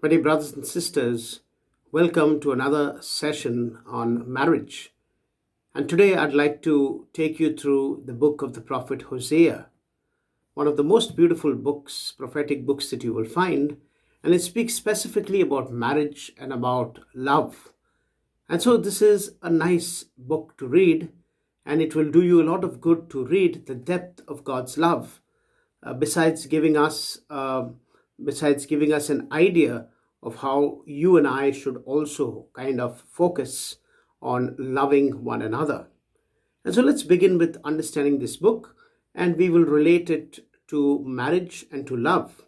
My dear brothers and sisters, welcome to another session on marriage. And today I'd like to take you through the book of the prophet Hosea, one of the most beautiful books, prophetic books that you will find. And it speaks specifically about marriage and about love. And so this is a nice book to read, and it will do you a lot of good to read the depth of God's love. Besides giving us an idea of how you and I should also kind of focus on loving one another. And so let's begin with understanding this book, and we will relate it to marriage and to love.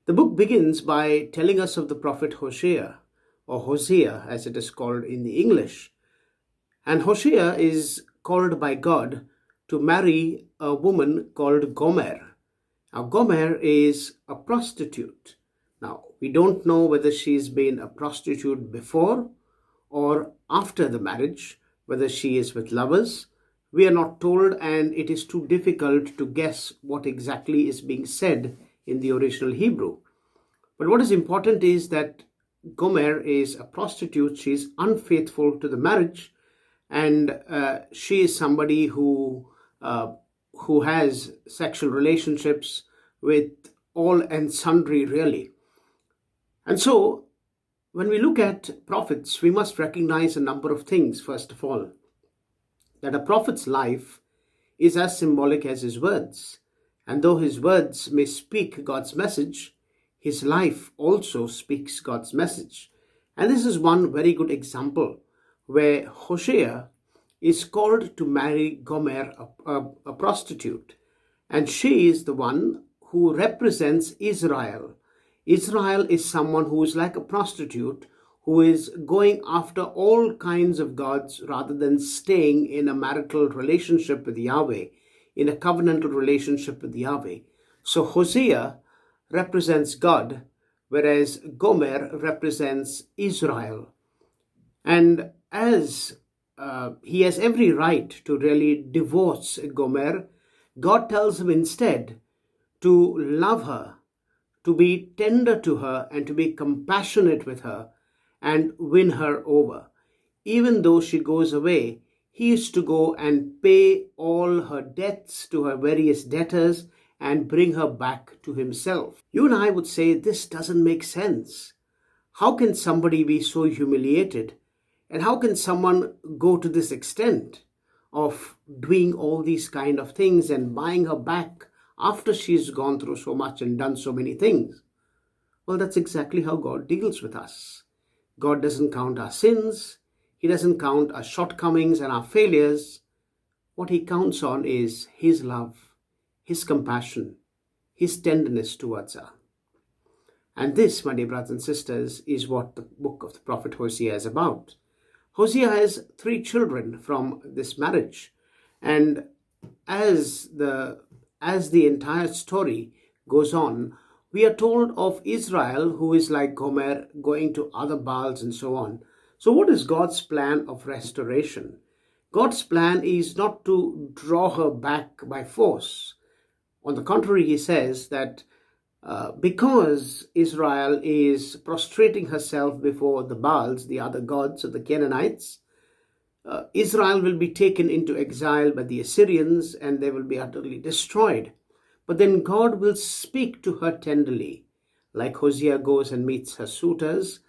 The book begins by telling us of the prophet Hosea, or Hosea as it is called in the English. And Hosea is called by God to marry a woman called Gomer. Now, Gomer is a prostitute. Now, we don't know whether she's been a prostitute before or after the marriage, whether she is with lovers. We are not told, and it is too difficult to guess what exactly is being said in the original Hebrew. But what is important is that Gomer is a prostitute. She is unfaithful to the marriage, and she is somebody who has sexual relationships with all and sundry, really. And so, when we look at prophets, we must recognize a number of things. First of all, that a prophet's life is as symbolic as his words. And though his words may speak God's message, his life also speaks God's message. And this is one very good example where Hosea is called to marry Gomer, a prostitute. And she is the one who represents Israel. Israel is someone who is like a prostitute, who is going after all kinds of gods rather than staying in a marital relationship with Yahweh, in a covenantal relationship with Yahweh. So Hosea represents God, whereas Gomer represents Israel. And as he has every right to really divorce Gomer, God tells him instead to love her, to be tender to her, and to be compassionate with her and win her over. Even though she goes away, he is to go and pay all her debts to her various debtors and bring her back to himself. You and I would say this doesn't make sense. How can somebody be so humiliated? And how can someone go to this extent of doing all these kind of things and buying her back after she's gone through so much and done so many things? Well, that's exactly how God deals with us. God doesn't count our sins. He doesn't count our shortcomings and our failures. What he counts on is his love, his compassion, his tenderness towards us. And this, my dear brothers and sisters, is what the book of the prophet Hosea is about. Hosea has 3 children from this marriage. And as the entire story goes on, we are told of Israel, who is like Gomer, going to other Baals and so on. So what is God's plan of restoration? God's plan is not to draw her back by force. On the contrary, he says that because Israel is prostrating herself before the Baals, the other gods of the Canaanites, Israel will be taken into exile by the Assyrians and they will be utterly destroyed. But then God will speak to her tenderly. Like Hosea goes and meets her suitors,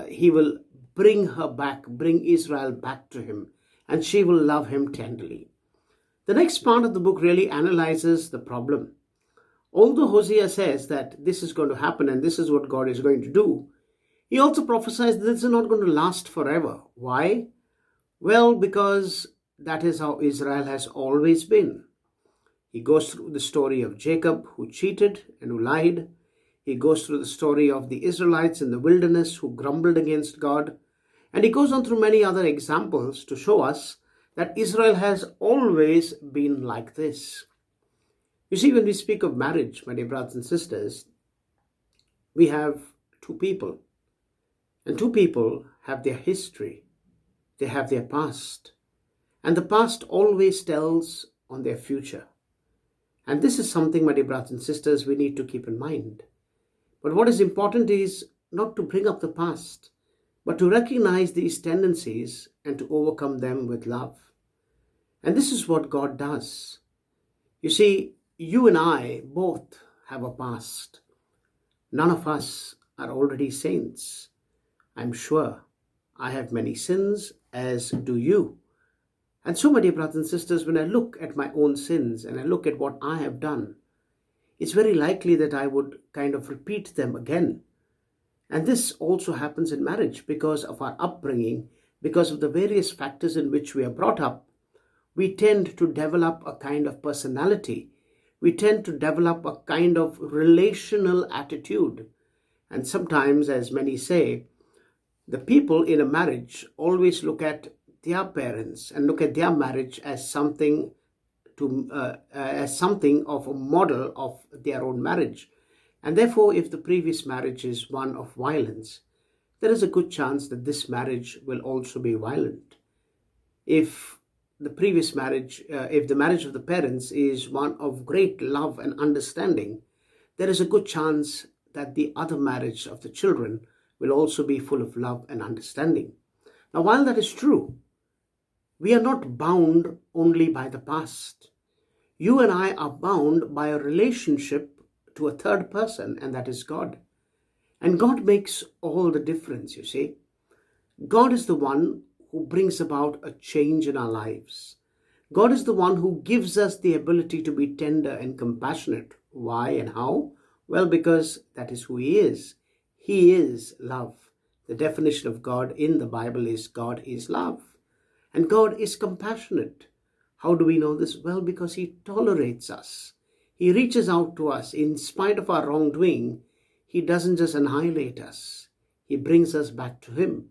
he will bring her back, bring Israel back to him, and she will love him tenderly. The next part of the book really analyzes the problem. Although Hosea says that this is going to happen and this is what God is going to do, he also prophesies that this is not going to last forever. Why? Well, because that is how Israel has always been. He goes through the story of Jacob, who cheated and who lied. He goes through the story of the Israelites in the wilderness who grumbled against God. And he goes on through many other examples to show us that Israel has always been like this. You see, when we speak of marriage, my dear brothers and sisters, we have 2 people. And 2 people have their history. They have their past. And the past always tells on their future. And this is something, my dear brothers and sisters, we need to keep in mind. But what is important is not to bring up the past, but to recognize these tendencies and to overcome them with love. And this is what God does. You see, you and I both have a past. None of us are already saints. I'm sure I have many sins, as do you. And so, my dear brothers and sisters, when I look at my own sins and I look at what I have done, it's very likely that I would kind of repeat them again. And this also happens in marriage because of our upbringing, because of the various factors in which we are brought up. We tend to develop a kind of personality. We tend to develop a kind of relational attitude. And sometimes, as many say, the people in a marriage always look at their parents and look at their marriage as something of a model of their own marriage. And therefore, if the previous marriage is one of violence, there is a good chance that this marriage will also be violent. If if the marriage of the parents is one of great love and understanding, there is a good chance that the other marriage of the children will also be full of love and understanding. Now, while that is true, we are not bound only by the past. You and I are bound by a relationship to a third person, and that is God. And God makes all the difference, you see. God is the one who brings about a change in our lives. God is the one who gives us the ability to be tender and compassionate. Why and how? Well, because that is who He is. He is love. The definition of God in the Bible is God is love. And God is compassionate. How do we know this? Well, because He tolerates us. He reaches out to us in spite of our wrongdoing. He doesn't just annihilate us. He brings us back to Him.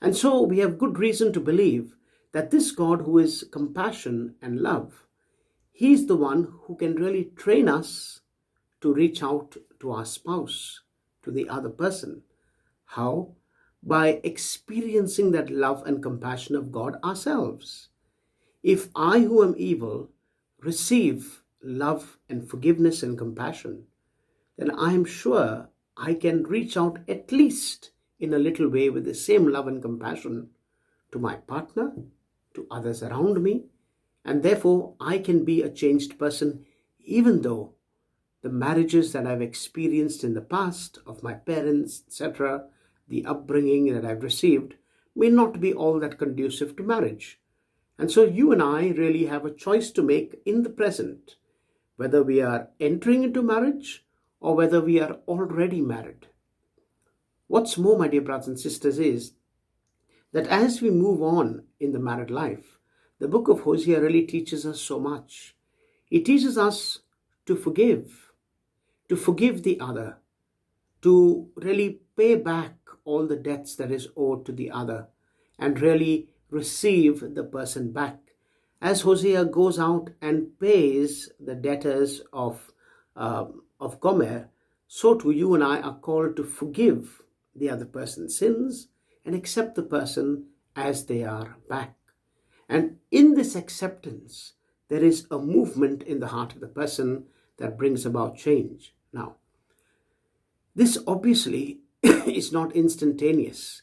And so we have good reason to believe that this God who is compassion and love, He's the one who can really train us to reach out to our spouse, to the other person. How? By experiencing that love and compassion of God ourselves. If I, who am evil, receive love and forgiveness and compassion, then I am sure I can reach out at least in a little way with the same love and compassion to my partner, to others around me, and therefore I can be a changed person even though the marriages that I've experienced in the past of my parents, etc., the upbringing that I've received may not be all that conducive to marriage. And so you and I really have a choice to make in the present, whether we are entering into marriage or whether we are already married. What's more, my dear brothers and sisters, is that as we move on in the married life, the book of Hosea really teaches us so much. It teaches us to forgive the other, to really pay back all the debts that is owed to the other, and really receive the person back. As Hosea goes out and pays the debtors of Gomer, so too you and I are called to forgive the other person's sins and accept the person as they are back. And in this acceptance, there is a movement in the heart of the person that brings about change. Now, this obviously is not instantaneous.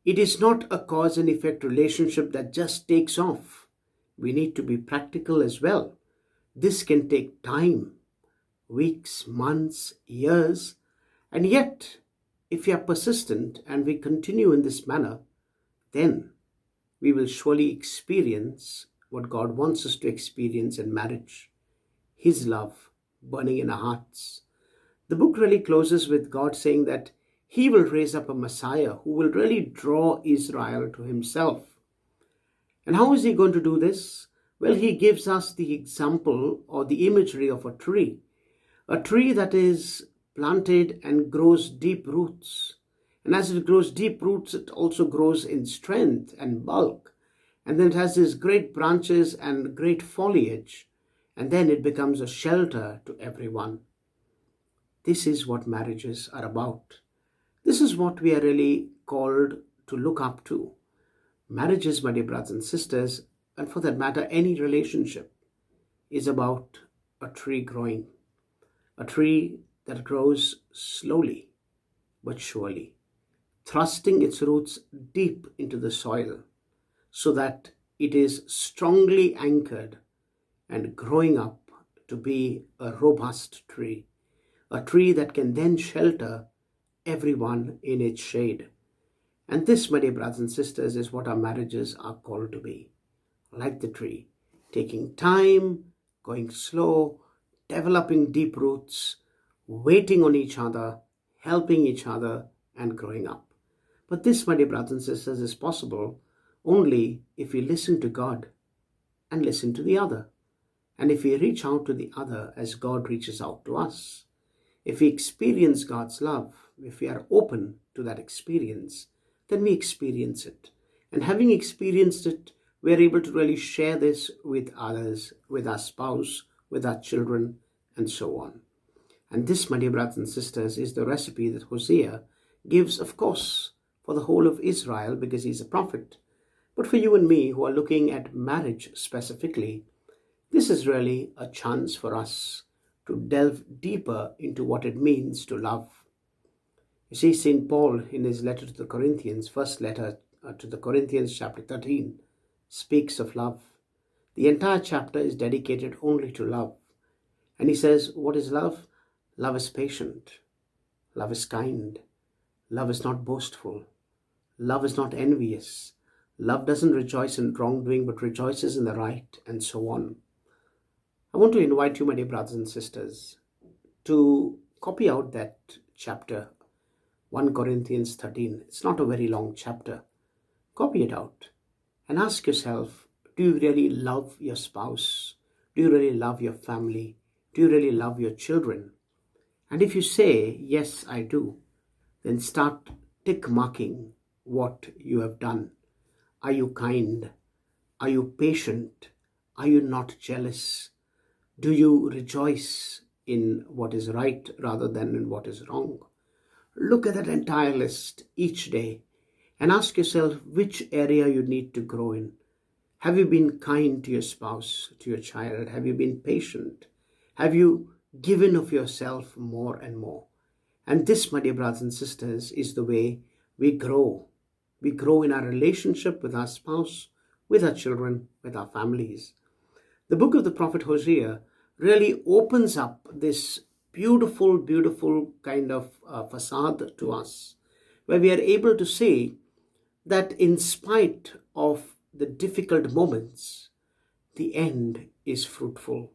It is not a cause and effect relationship that just takes off. We need to be practical as well. This can take time, weeks, months, years, and yet, if we are persistent and we continue in this manner, then we will surely experience what God wants us to experience in marriage, His love burning in our hearts. The book really closes with God saying that He will raise up a Messiah who will really draw Israel to Himself. And how is He going to do this? Well, He gives us the example or the imagery of a tree that is planted and grows deep roots. And as it grows deep roots, it also grows in strength and bulk. And then it has these great branches and great foliage. And then it becomes a shelter to everyone. This is what marriages are about. This is what we are really called to look up to. Marriages, my dear brothers and sisters, and for that matter, any relationship, is about a tree growing. A tree that grows slowly but surely, thrusting its roots deep into the soil so that it is strongly anchored and growing up to be a robust tree, a tree that can then shelter everyone in its shade. And this, my dear brothers and sisters, is what our marriages are called to be. Like the tree, taking time, going slow, developing deep roots, waiting on each other, helping each other, and growing up. But this, my dear brothers and sisters, is possible only if we listen to God and listen to the other. And if we reach out to the other as God reaches out to us, if we experience God's love, if we are open to that experience, then we experience it. And having experienced it, we are able to really share this with others, with our spouse, with our children, and so on. And this, my dear brothers and sisters, is the recipe that Hosea gives, of course, for the whole of Israel because he's a prophet. But for you and me who are looking at marriage specifically, this is really a chance for us to delve deeper into what it means to love. You see, St. Paul, in his letter to the Corinthians, first letter to the Corinthians, chapter 13, speaks of love. The entire chapter is dedicated only to love. And he says, what is love? Love is patient. Love is kind. Love is not boastful. Love is not envious. Love doesn't rejoice in wrongdoing, but rejoices in the right, and so on. I want to invite you, my dear brothers and sisters, to copy out that chapter, 1 Corinthians 13. It's not a very long chapter. Copy it out and ask yourself, do you really love your spouse? Do you really love your family? Do you really love your children? And if you say, yes, I do, then start tick marking what you have done. Are you kind? Are you patient? Are you not jealous? Do you rejoice in what is right rather than in what is wrong? Look at that entire list each day and ask yourself which area you need to grow in. Have you been kind to your spouse, to your child? Have you been patient? Have you given of yourself more and more? And this, my dear brothers and sisters, is the way we grow. We grow in our relationship with our spouse, with our children, with our families. The book of the prophet Hosea really opens up this beautiful, beautiful kind of facade to us, where we are able to see that in spite of the difficult moments, the end is fruitful.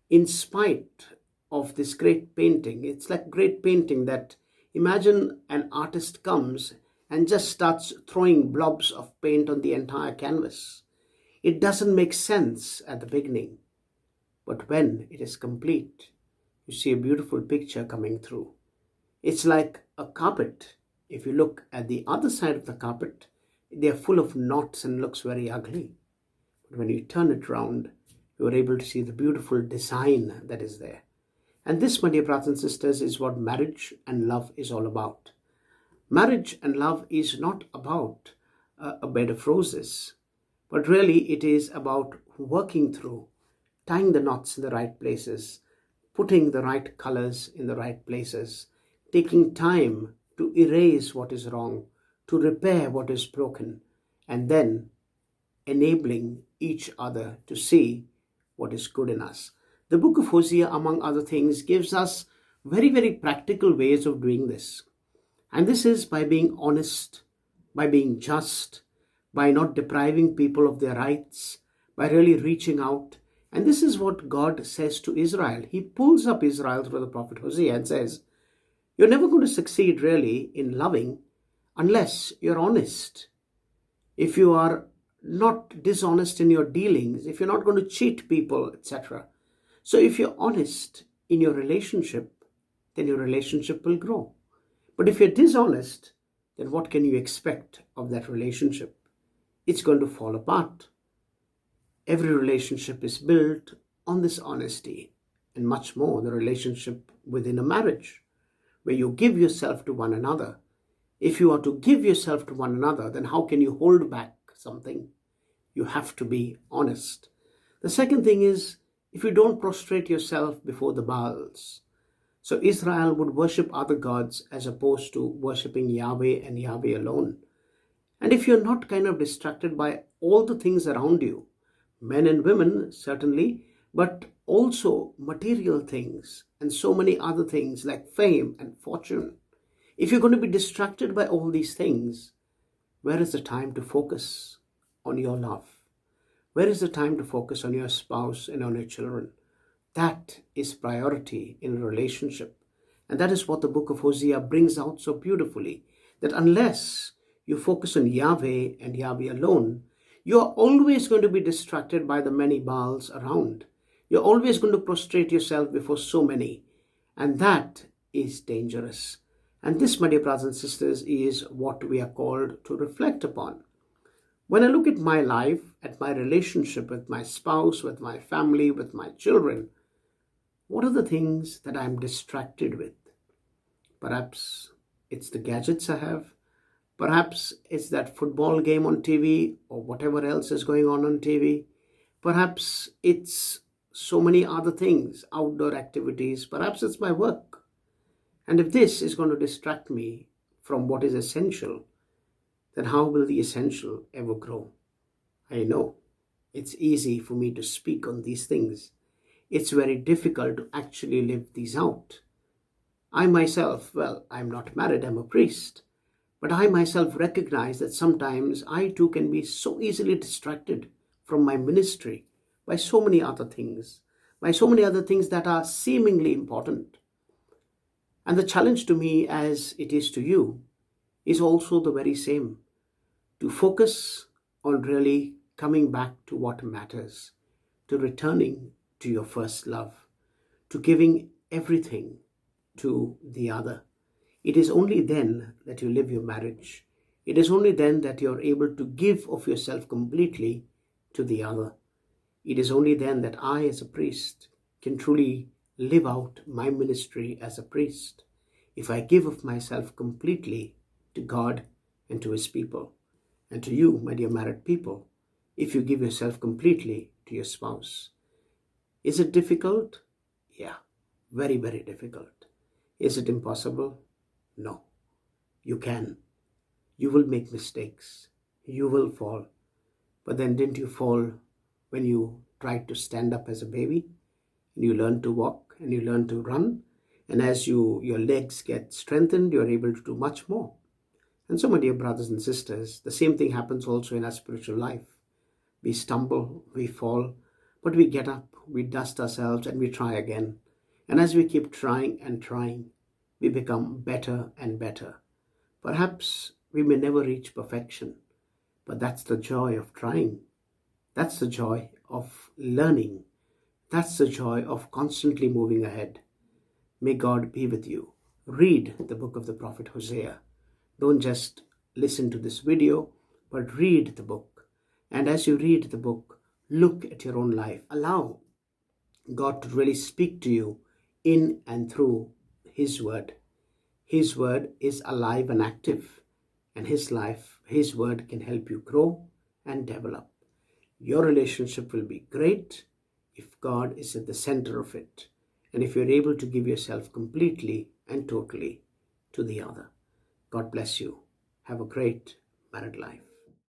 In spite of this great painting, it's like great painting that imagine an artist comes and just starts throwing blobs of paint on the entire canvas. It doesn't make sense at the beginning, but when it is complete, you see a beautiful picture coming through. It's like a carpet. If you look at the other side of the carpet, they're full of knots and looks very ugly. But when you turn it around, you are able to see the beautiful design that is there. And this, my dear brothers and sisters, is what marriage and love is all about. Marriage and love is not about a bed of roses, but really it is about working through, tying the knots in the right places, putting the right colors in the right places, taking time to erase what is wrong, to repair what is broken, and then enabling each other to see what is good in us. The book of Hosea, among other things, gives us very, very practical ways of doing this. And this is by being honest, by being just, by not depriving people of their rights, by really reaching out. And this is what God says to Israel. He pulls up Israel through the prophet Hosea and says, you're never going to succeed really in loving unless you're honest. If you are not dishonest in your dealings, if you're not going to cheat people, etc. So if you're honest in your relationship, then your relationship will grow. But if you're dishonest, then what can you expect of that relationship? It's going to fall apart. Every relationship is built on this honesty, and much more the relationship within a marriage, where you give yourself to one another. If you are to give yourself to one another, then how can you hold back something? You have to be honest. The second thing is, if you don't prostrate yourself before the Baals, So Israel would worship other gods as opposed to worshiping Yahweh and Yahweh alone. And if you're not kind of distracted by all the things around you, men and women certainly, but also material things and so many other things like fame and fortune, if you're going to be distracted by all these things, where is the time to focus on your love? Where is the time to focus on your spouse and on your children? That is priority in a relationship. And that is what the book of Hosea brings out so beautifully, that unless you focus on Yahweh and Yahweh alone, you are always going to be distracted by the many Baals around. You're always going to prostrate yourself before so many. And that is dangerous. And this, my dear brothers and sisters, is what we are called to reflect upon. When I look at my life, at my relationship with my spouse, with my family, with my children, what are the things that I'm distracted with? Perhaps it's the gadgets I have. Perhaps it's that football game on TV or whatever else is going on TV. Perhaps it's so many other things, outdoor activities. Perhaps it's my work. And if this is going to distract me from what is essential, then how will the essential ever grow? I know it's easy for me to speak on these things. It's very difficult to actually live these out. I myself, well, I'm not married, I'm a priest. But I myself recognize that sometimes I too can be so easily distracted from my ministry by so many other things, that are seemingly important. And the challenge to me, as it is to you, is also the very same, to focus on really coming back to what matters, to returning to your first love, to giving everything to the other. It is only then that you live your marriage. It is only then that you are able to give of yourself completely to the other. It is only then that I, as a priest, can truly live out my ministry as a priest. If I give of myself completely to God and to His people, and to you, my dear married people, if you give yourself completely to your spouse. Is it difficult? Yeah, very, very difficult. Is it impossible? No. You can. You will make mistakes. You will fall. But then didn't you fall when you tried to stand up as a baby? And you learn to walk and you learn to run. And as your legs get strengthened, you're able to do much more. And so, my dear brothers and sisters, the same thing happens also in our spiritual life. We stumble, we fall, but we get up, we dust ourselves, and we try again. And as we keep trying and trying, we become better and better. Perhaps we may never reach perfection, but that's the joy of trying. That's the joy of learning. That's the joy of constantly moving ahead. May God be with you. Read the book of the prophet Hosea. Don't just listen to this video, but read the book. And as you read the book, look at your own life. Allow God to really speak to you in and through His word. His word is alive and active, and His word can help you grow and develop. Your relationship will be great if God is at the center of it, and if you're able to give yourself completely and totally to the other. God bless you. Have a great married life.